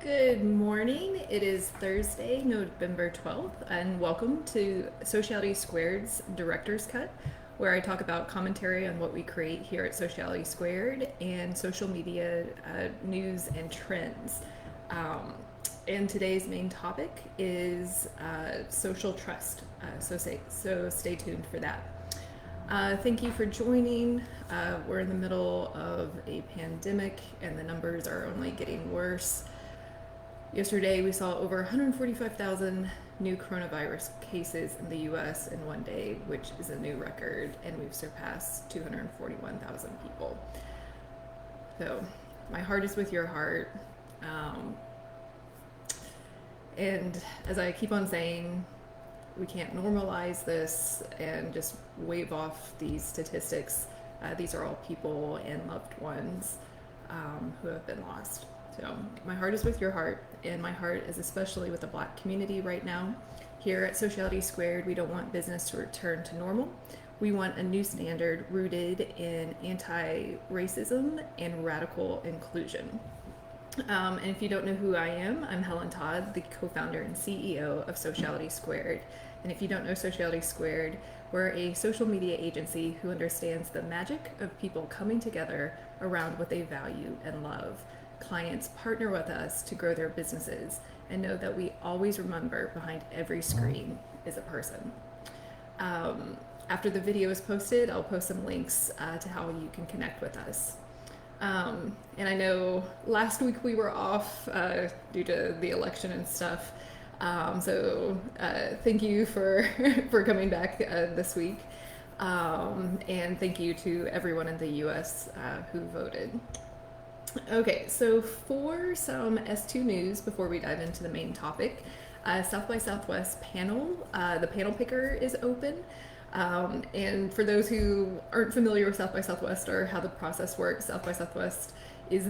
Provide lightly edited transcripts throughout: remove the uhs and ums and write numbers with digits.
Good morning. It is Thursday, November 12th, and welcome to Sociality Squared's Director's Cut, where I talk about commentary on what we create here at Sociality Squared and social media news and trends. Um, and today's main topic is social trust, so stay tuned for that. Thank you for joining. We're in the middle of a pandemic, and the numbers are only getting worse. Yesterday, we saw over 145,000 new coronavirus cases in the US in one day, which is a new record, and we've surpassed 241,000 people. So, my heart is with your heart. And as I keep on saying, we can't normalize this and just wave off these statistics. These are all people and loved ones who have been lost. So my heart is with your heart, and my heart is especially with the Black community right now. Here at Sociality Squared, we don't want business to return to normal. We want a new standard rooted in anti-racism and radical inclusion. And if you don't know who I am, I'm Helen Todd, the co-founder and CEO of Sociality Squared. And if you don't know Sociality Squared, we're a social media agency who understands the magic of people coming together around what they value and love. Clients partner with us to grow their businesses and know that we always remember behind every screen is a person. After the video is posted, I'll post some links to how you can connect with us. And I know last week we were off due to the election and stuff. So thank you for for coming back this week. And thank you to everyone in the US who voted. Okay, so for some S2 news before we dive into the main topic, South by Southwest panel, the panel picker is open. And for those who aren't familiar with South by Southwest or how the process works, South by Southwest is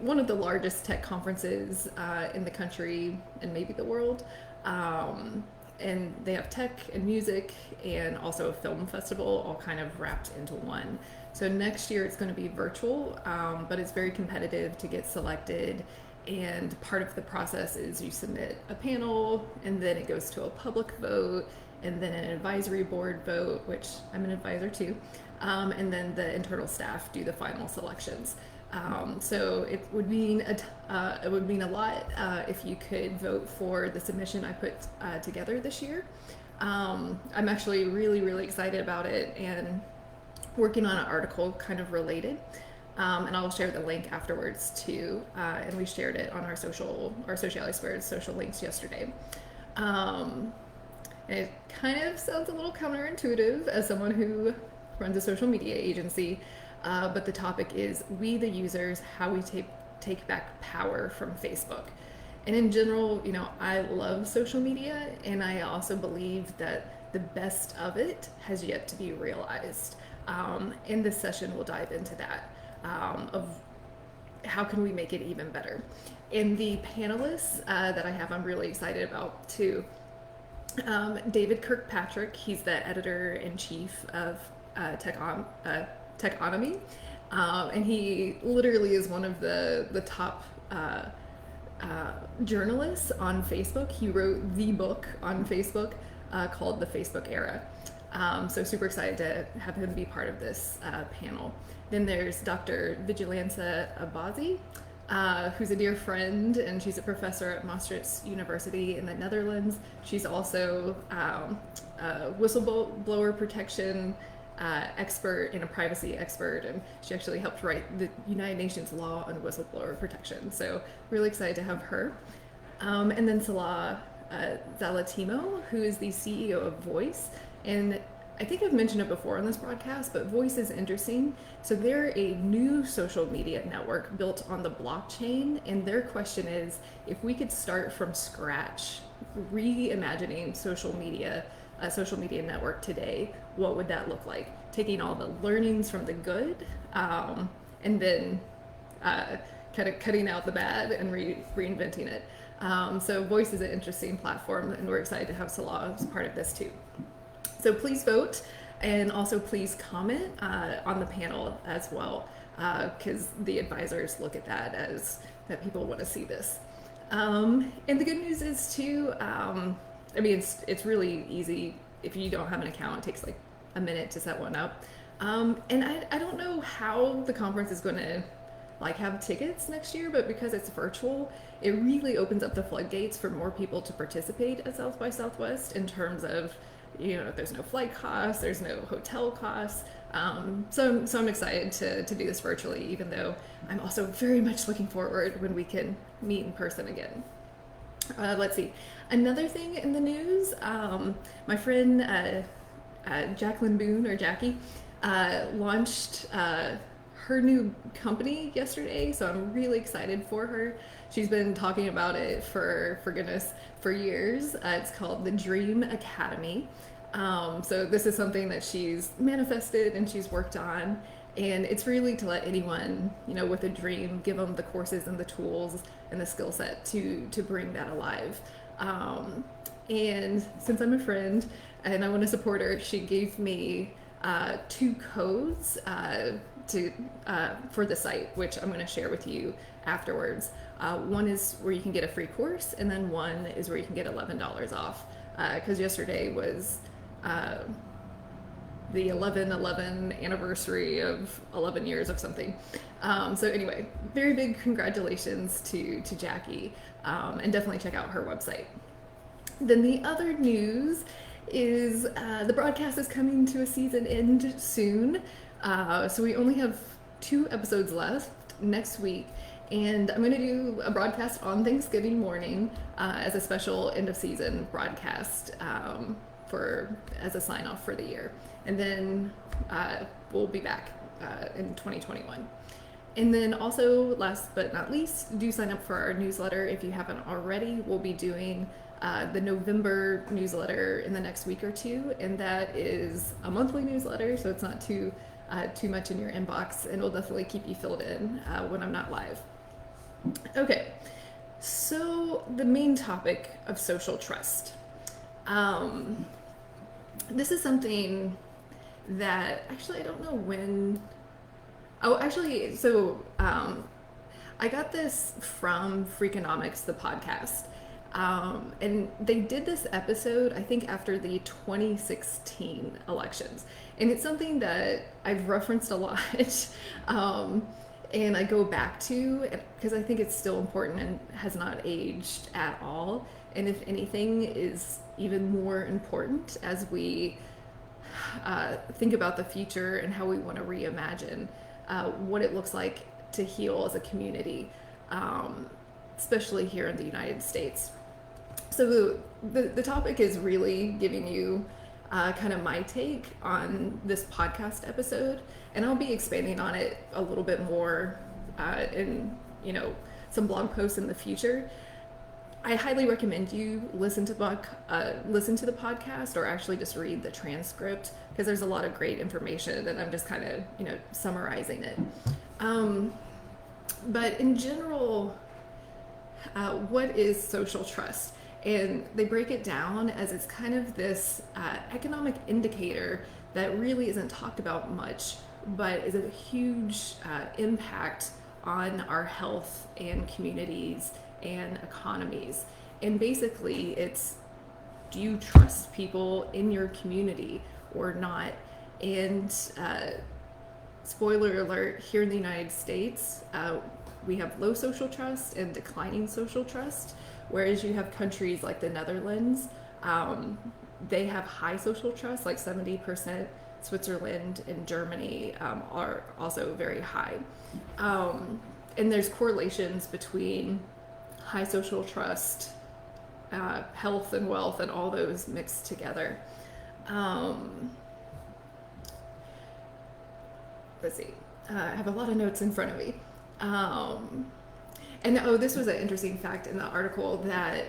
one of the largest tech conferences in the country and maybe the world. And they have tech and music and also a film festival all kind of wrapped into one. So next year it's going to be virtual, but it's very competitive to get selected. And part of the process is you submit a panel, and then it goes to a public vote, and then an advisory board vote, which I'm an advisor to, and then the internal staff do the final selections. So it would mean a lot if you could vote for the submission I put together this year. I'm actually really excited about it and working on an article kind of related, and I'll share the link afterwards too. And we shared it on our Sociality Squared social links yesterday. It kind of sounds a little counterintuitive as someone who runs a social media agency, but the topic is we the users, how we take back power from Facebook. And in general, I love social media, and I also believe that the best of it has yet to be realized. In this session, we'll dive into that, of how can we make it even better. And the panelists that I have, I'm really excited about too. David Kirkpatrick, he's the editor-in-chief of Techonomy, and he literally is one of the top journalists on Facebook. He wrote the book on Facebook called The Facebook Era. So super excited to have him be part of this panel. Then there's Dr. Vigilance Abazi, who's a dear friend, and she's a professor at Maastricht University in the Netherlands. She's also a whistleblower protection expert and a privacy expert, and she actually helped write the United Nations law on whistleblower protection. So really excited to have her. And then Salah Zalatimo, who is the CEO of Voice. And I think I've mentioned it before on this broadcast, but Voice is interesting. So they're a new social media network built on the blockchain, and their question is, if we could start from scratch, reimagining a social media network today, what would that look like? Taking all the learnings from the good, and then kind of cutting out the bad and reinventing it. So Voice is an interesting platform, and we're excited to have Salah as part of this too. So please vote, and also please comment on the panel as well, because the advisors look at that as that people want to see this. And the good news is too, I mean, it's really easy. If you don't have an account, it takes like a minute to set one up. And I don't know how the conference is going to like have tickets next year, but because it's virtual, it really opens up the floodgates for more people to participate at South by Southwest in terms of, there's no flight costs, there's no hotel costs. So I'm excited to do this virtually, even though I'm also very much looking forward when we can meet in person again. Let's see. Another thing in the news, my friend Jacqueline Boone, or Jackie, launched her new company yesterday, so I'm really excited for her. She's been talking about it for goodness, for years. It's called the Dream Academy. So this is something that she's manifested and she's worked on, and it's really to let anyone, with a dream, give them the courses and the tools and the skill set to bring that alive. And since I'm a friend and I want to support her, she gave me 2 codes for the site, which I'm going to share with you afterwards. One is where you can get a free course, and then one is where you can get $11 off. Because yesterday was the 11/11 anniversary of 11 years of something. So anyway, very big congratulations to Jackie, and definitely check out her website. Then the other news is the broadcast is coming to a season end soon. So we only have 2 episodes left next week, and I'm going to do a broadcast on Thanksgiving morning as a special end of season broadcast as a sign off for the year. And then we'll be back in 2021. And then also, last but not least, do sign up for our newsletter if you haven't already. We'll be doing the November newsletter in the next week or 2, and that is a monthly newsletter, so it's not too much in your inbox, and we'll definitely keep you filled in when I'm not live. Okay, so the main topic of social trust. This is something that actually I don't know when. Oh, actually, so I got this from Freakonomics, the podcast. And they did this episode, I think, after the 2016 elections. And it's something that I've referenced a lot. And I go back to because I think it's still important and has not aged at all. And if anything, is even more important as we think about the future and how we want to reimagine what it looks like to heal as a community, especially here in the United States. So the topic is really giving you kind of my take on this podcast episode, and I'll be expanding on it a little bit more in some blog posts in the future. I highly recommend you listen to the podcast, or actually just read the transcript, because there's a lot of great information, and I'm just kind of summarizing it. But in general, what is social trust? And they break it down as it's kind of this economic indicator that really isn't talked about much, but is a huge impact on our health and communities and economies. And basically it's, do you trust people in your community or not? And spoiler alert, here in the United States, we have low social trust and declining social trust, whereas you have countries like the Netherlands, they have high social trust, like 70%. Switzerland and Germany are also very high. And there's correlations between high social trust, health and wealth, and all those mixed together. Let's see. I have a lot of notes in front of me. And this was an interesting fact in the article, that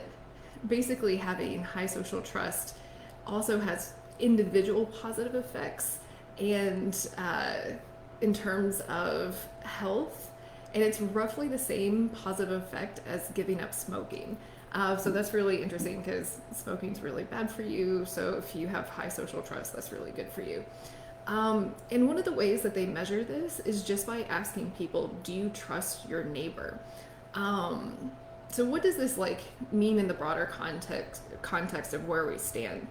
basically having high social trust also has individual positive effects, and in terms of health, and it's roughly the same positive effect as giving up smoking. So that's really interesting, because smoking is really bad for you. So if you have high social trust, that's really good for you. And one of the ways that they measure this is just by asking people, do you trust your neighbor? So what does this like mean in the broader context of where we stand?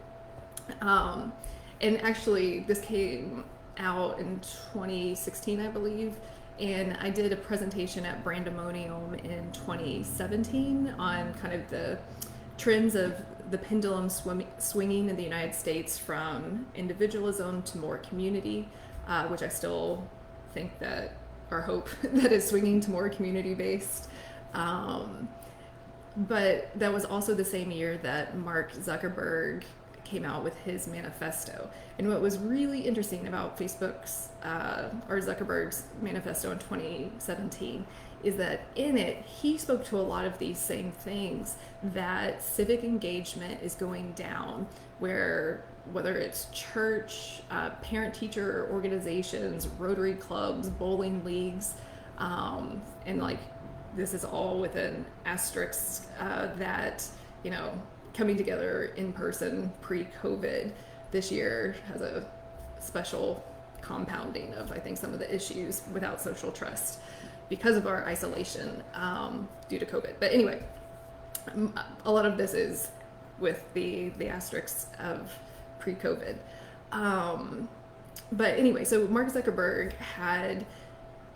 Um, and actually, this came out in 2016, I believe. And I did a presentation at Brandemonium in 2017 on kind of the trends of the pendulum swinging in the United States from individualism to more community, which I still think that, or hope that is swinging to more community based. But that was also the same year that Mark Zuckerberg came out with his manifesto. And what was really interesting about Facebook's or Zuckerberg's manifesto in 2017 is that in it, he spoke to a lot of these same things, that civic engagement is going down, where whether it's church, parent-teacher organizations, Rotary clubs, bowling leagues, and like this is all with an asterisk that, you know, coming together in person pre-COVID this year has a special compounding of, I think, some of the issues without social trust because of our isolation due to COVID. But anyway, a lot of this is with the asterisks of pre-COVID. But anyway, so Mark Zuckerberg had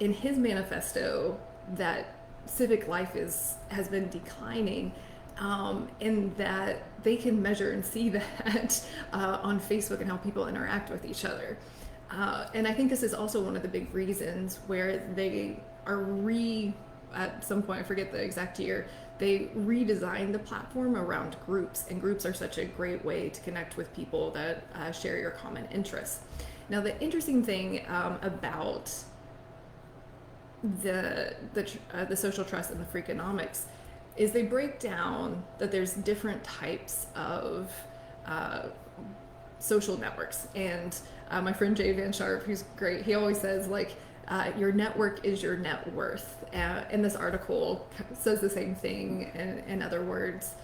in his manifesto that civic life has been declining, and that they can measure and see that on Facebook and how people interact with each other. And I think this is also one of the big reasons where they are at some point, I forget the exact year, they redesigned the platform around groups, and groups are such a great way to connect with people that share your common interests. Now, the interesting thing about the social trust and the Freakonomics is they break down that there's different types of social networks. And my friend Jay Van Sharp, who's great, he always says like, your network is your net worth. And this article says the same thing in other words,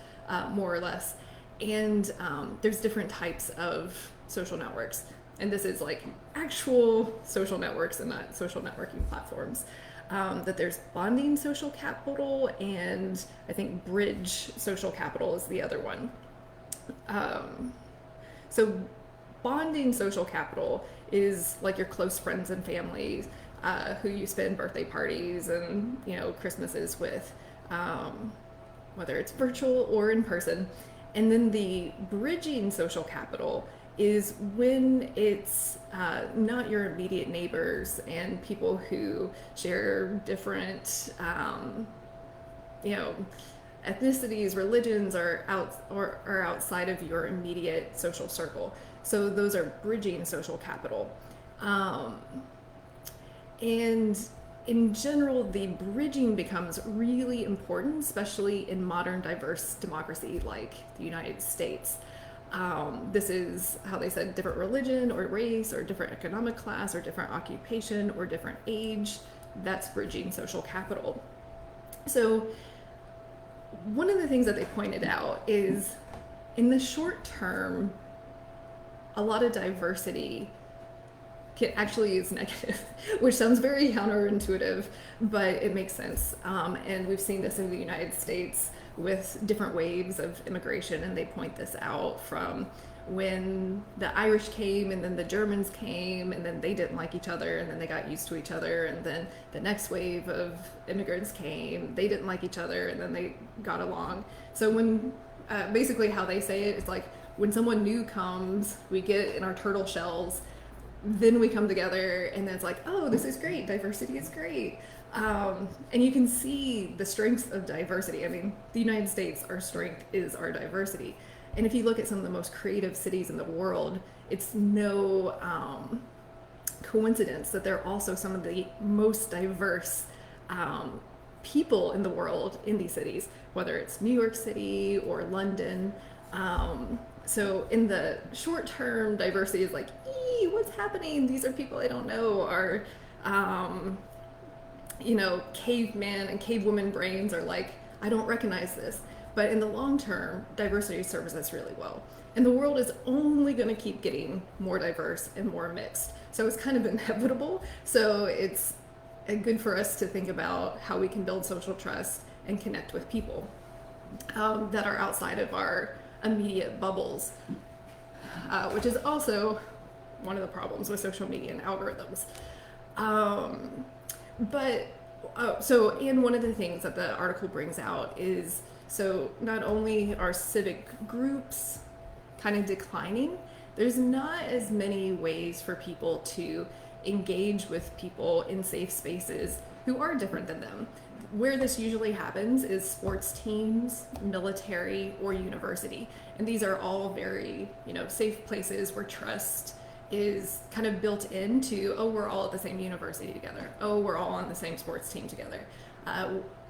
more or less. And there's different types of social networks. And this is like actual social networks and not social networking platforms. That there's bonding social capital, and I think bridge social capital is the other one. So bonding social capital is like your close friends and family who you spend birthday parties and, you know, Christmases with, whether it's virtual or in person. And then the bridging social capital is when it's not your immediate neighbors and people who share different, you know, ethnicities, religions, are outside of your immediate social circle. So those are bridging social capital. And in general, the bridging becomes really important, especially in modern diverse democracy like the United States. This is how they said different religion or race or different economic class or different occupation or different age. That's bridging social capital. So one of the things that they pointed out is in the short term, a lot of diversity actually is negative, which sounds very counterintuitive, but it makes sense. And we've seen this in the United States with different waves of immigration, and they point this out from when the Irish came and then the Germans came and then they didn't like each other and then they got used to each other, and then the next wave of immigrants came, they didn't like each other and then they got along. So when basically how they say it is like when someone new comes, we get in our turtle shells, then we come together and then it's like, oh, this is great, diversity is great. And you can see the strengths of diversity. I mean, the United States, our strength is our diversity. And if you look at some of the most creative cities in the world, it's no coincidence that they're also some of the most diverse people in the world in these cities, whether it's New York City or London. So in the short term, diversity is like, what's happening? These are people I don't know. Our, you know, caveman and cavewoman brains are like, I don't recognize this. But in the long term, diversity serves us really well. And the world is only going to keep getting more diverse and more mixed. So it's kind of inevitable. So it's good for us to think about how we can build social trust and connect with people that are outside of our immediate bubbles, which is also one of the problems with social media and algorithms. And one of the things that the article brings out is, so not only are civic groups kind of declining, there's not as many ways for people to engage with people in safe spaces who are different than them. Where this usually happens is sports teams, military, or university. And these are all very, safe places where trust is kind of built into, oh, we're all at the same university together. Oh, we're all on the same sports team together.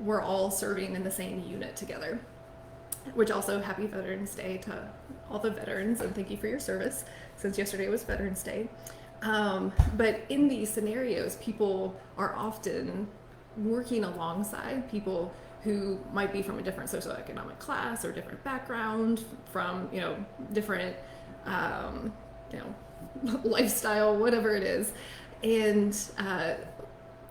We're all serving in the same unit together. Which also, happy Veterans Day to all the veterans, and thank you for your service, since yesterday was Veterans Day. But in these scenarios, people are often working alongside people who might be from a different socioeconomic class or different background, from different lifestyle, whatever it is, and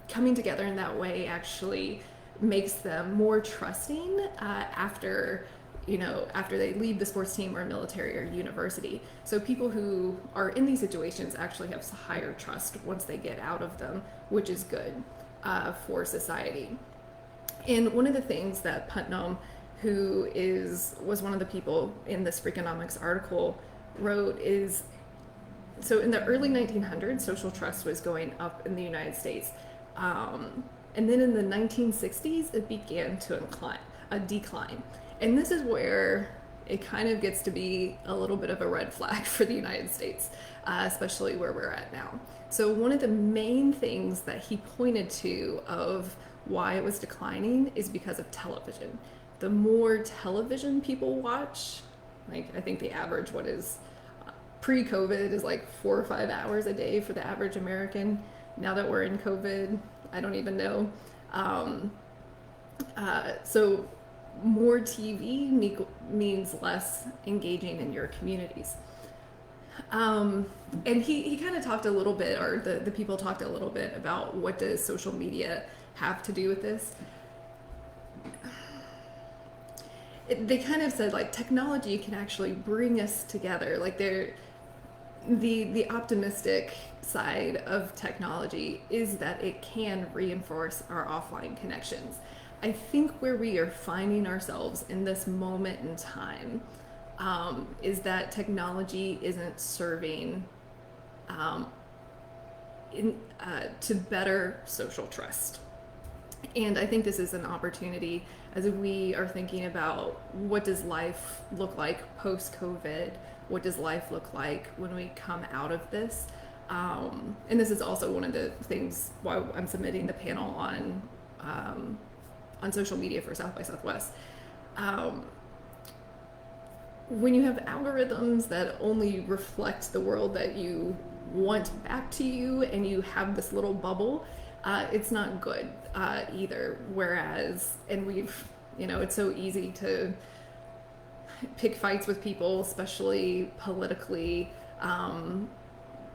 coming together in that way actually makes them more trusting after they leave the sports team or military or university. So people who are in these situations actually have higher trust once they get out of them, which is good for society. And one of the things that Putnam, who was one of the people in this Freakonomics article, wrote is, so in the early 1900s, social trust was going up in the United States. And then in the 1960s, it began to decline. And this is where it kind of gets to be a little bit of a red flag for the United States, especially where we're at now. So one of the main things that he pointed to of why it was declining is because of television. The more television people watch, like I think the average, pre-COVID is like 4 or 5 hours a day for the average American. Now that we're in COVID, I don't even know. So more TV means less engaging in your communities. And he kind of talked a little bit, or the people talked a little bit about what does social media have to do with this. They kind of said like technology can actually bring us together. Like the optimistic side of technology is that it can reinforce our offline connections. I think where we are finding ourselves in this moment in time is that technology isn't serving to better social trust. And I think this is an opportunity as we are thinking about what does life look like post-COVID, what does life look like when we come out of this. And this is also one of the things why I'm submitting the panel on social media for South by Southwest. When you have algorithms that only reflect the world that you want back to you, and you have this little bubble, it's not good either. Whereas, and it's so easy to pick fights with people, especially politically,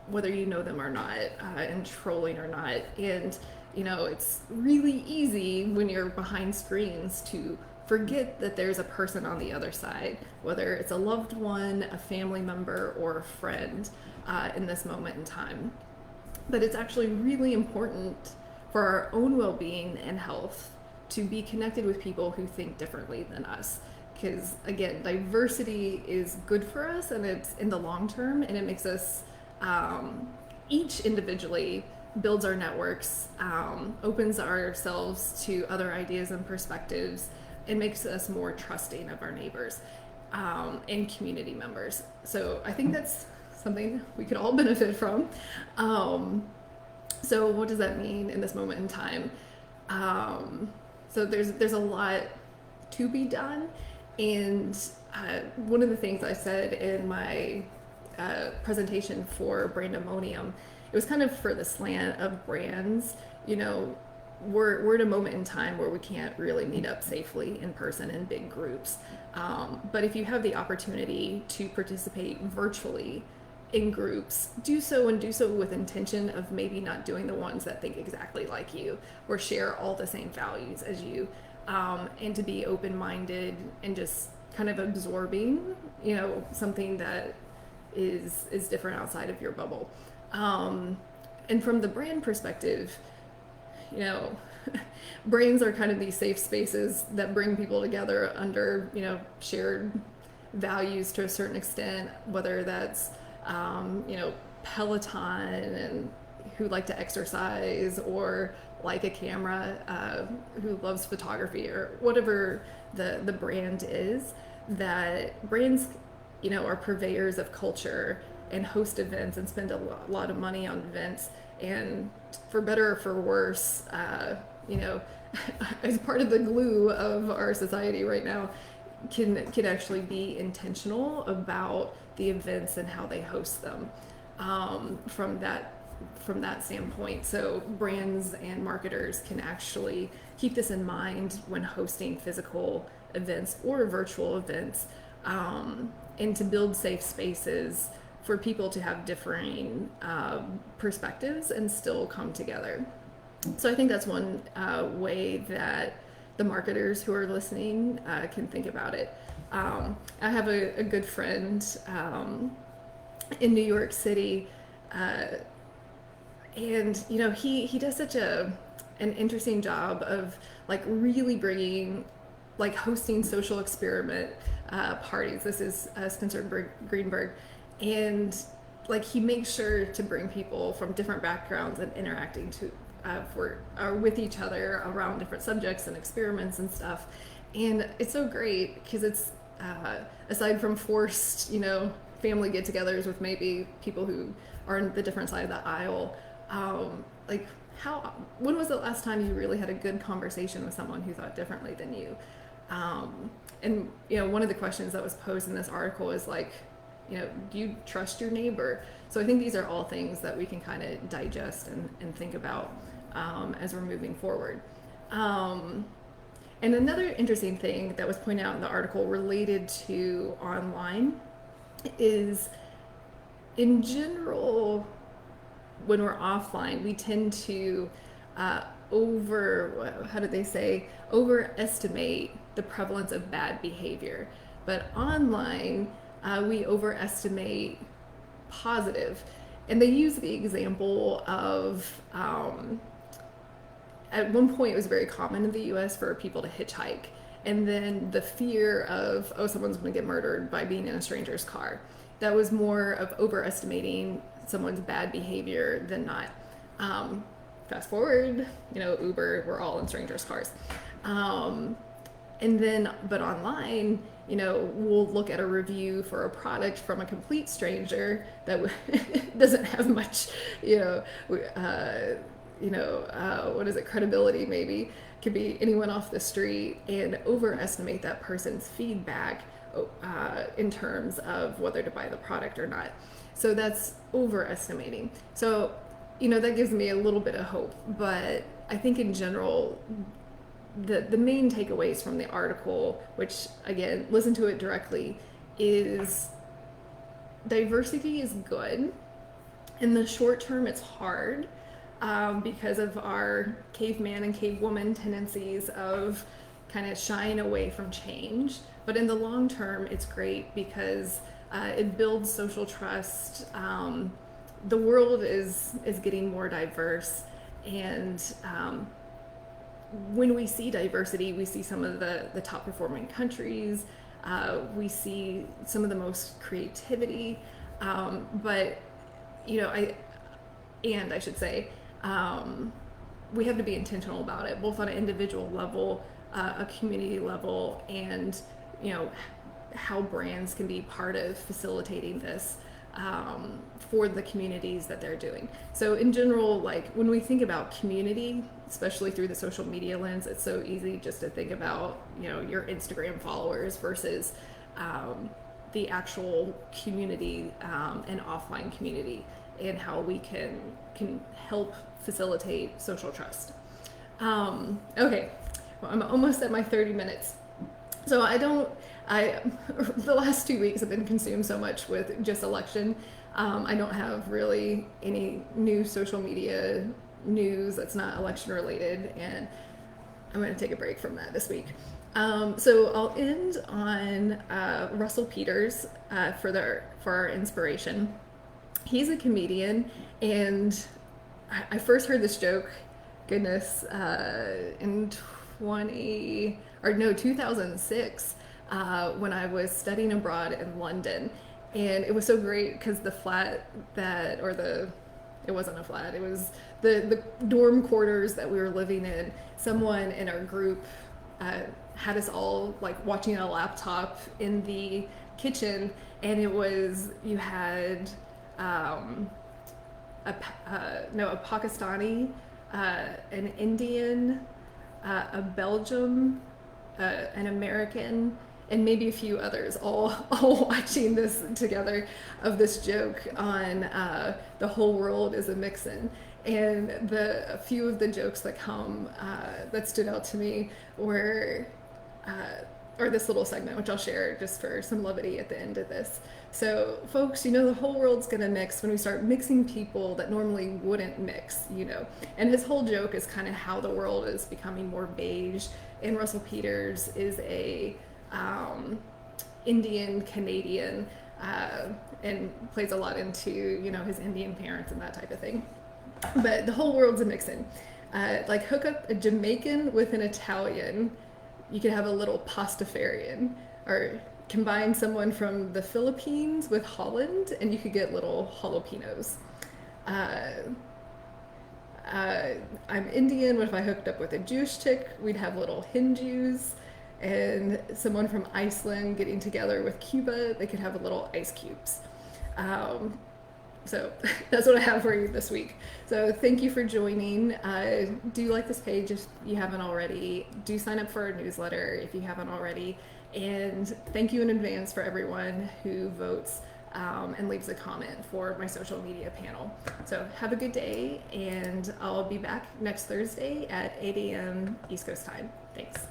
whether you know them or not, and trolling or not. And it's really easy when you're behind screens to forget that there's a person on the other side, whether it's a loved one, a family member, or a friend in this moment in time. But it's actually really important for our own well-being and health to be connected with people who think differently than us. Because again, diversity is good for us, and it's in the long term, and it makes us each individually builds our networks, opens ourselves to other ideas and perspectives, and makes us more trusting of our neighbors and community members. So I think that's something we could all benefit from. So what does that mean in this moment in time? So there's a lot to be done. And one of the things I said in my presentation for Brandemonium, it was kind of for the slant of brands. We're at a moment in time where we can't really meet up safely in person in big groups. But if you have the opportunity to participate virtually in groups, do so, and do so with intention of maybe not doing the ones that think exactly like you or share all the same values as you. and to be open-minded and just kind of absorbing, something that is different outside of your bubble. And from the brand perspective, you know, brands are kind of these safe spaces that bring people together under, shared values to a certain extent, whether that's, Peloton and who like to exercise, or like a camera, who loves photography, or whatever the brand is. That brands, are purveyors of culture and host events and spend a lot of money on events. And for better or for worse, as part of the glue of our society right now, can actually be intentional about the events and how they host them, from that standpoint. So brands and marketers can actually keep this in mind when hosting physical events or virtual events, and to build safe spaces for people to have differing perspectives and still come together. So I think that's one way that the marketers who are listening can think about it. I have a good friend in New York City, and he does such an interesting job of like really bringing, like hosting social experiment parties. This is Spencer Greenberg, and like he makes sure to bring people from different backgrounds and interacting with each other around different subjects and experiments and stuff. And it's so great because it's aside from forced, family get-togethers with maybe people who are on the different side of the aisle, like when was the last time you really had a good conversation with someone who thought differently than you? And one of the questions that was posed in this article is like, do you trust your neighbor? So I think these are all things that we can kind of digest and think about as we're moving forward. And another interesting thing that was pointed out in the article related to online is, in general, when we're offline, we tend to overestimate the prevalence of bad behavior. But online, we overestimate positive. And they use the example of, at one point it was very common in the US for people to hitchhike. And then the fear of, someone's going to get murdered by being in a stranger's car. That was more of overestimating someone's bad behavior than not. Fast forward, Uber, we're all in strangers' cars. But online, we'll look at a review for a product from a complete stranger that doesn't have much, credibility maybe. Could be anyone off the street, and overestimate that person's feedback in terms of whether to buy the product or not. So that's overestimating. So, that gives me a little bit of hope. But I think in general, the main takeaways from the article, which again, listen to it directly, is diversity is good. In the short term, it's hard because of our caveman and cavewoman tendencies of kind of shying away from change. But in the long term, it's great because it builds social trust. The world is getting more diverse, and when we see diversity, we see some of the top performing countries. We see some of the most creativity, but I should say, we have to be intentional about it, both on an individual level, a community level, and how brands can be part of facilitating this for the communities that they're doing. So in general, like when we think about community, especially through the social media lens, it's so easy just to think about your Instagram followers versus the actual community and offline community, and how we can help facilitate social trust. Okay, well, I'm almost at my 30 minutes. So the last 2 weeks have been consumed so much with just election. I don't have really any new social media news that's not election related. And I'm going to take a break from that this week. So I'll end on Russell Peters for our inspiration. He's a comedian, and I first heard this joke, goodness, in 2006, when I was studying abroad in London. And it was so great because the flat it wasn't a flat, it was the dorm quarters that we were living in. Someone in our group had us all like watching a laptop in the kitchen, and you had a Pakistani, an Indian, a Belgium, an American, and maybe a few others, all watching this together, of this joke on the whole world is a mixin. And a few of the jokes that stood out to me were, or this little segment, which I'll share just for some levity at the end of this. So, folks, the whole world's gonna mix when we start mixing people that normally wouldn't mix, And his whole joke is kind of how the world is becoming more beige. And Russell Peters is a Indian Canadian, and plays a lot into, his Indian parents and that type of thing. But the whole world's a mixin'. Like hook up a Jamaican with an Italian, you could have a little pastafarian, or combine someone from the Philippines with Holland, and you could get little jalapenos. I'm Indian. What if I hooked up with a Jewish chick? We'd have little Hindus. And someone from Iceland getting together with Cuba, they could have a little ice cubes. So that's what I have for you this week. So thank you for joining. Do like this page if you haven't already. Do sign up for our newsletter if you haven't already. And thank you in advance for everyone who votes and leaves a comment for my social media panel. So have a good day, and I'll be back next Thursday at 8 a.m. East Coast time. Thanks.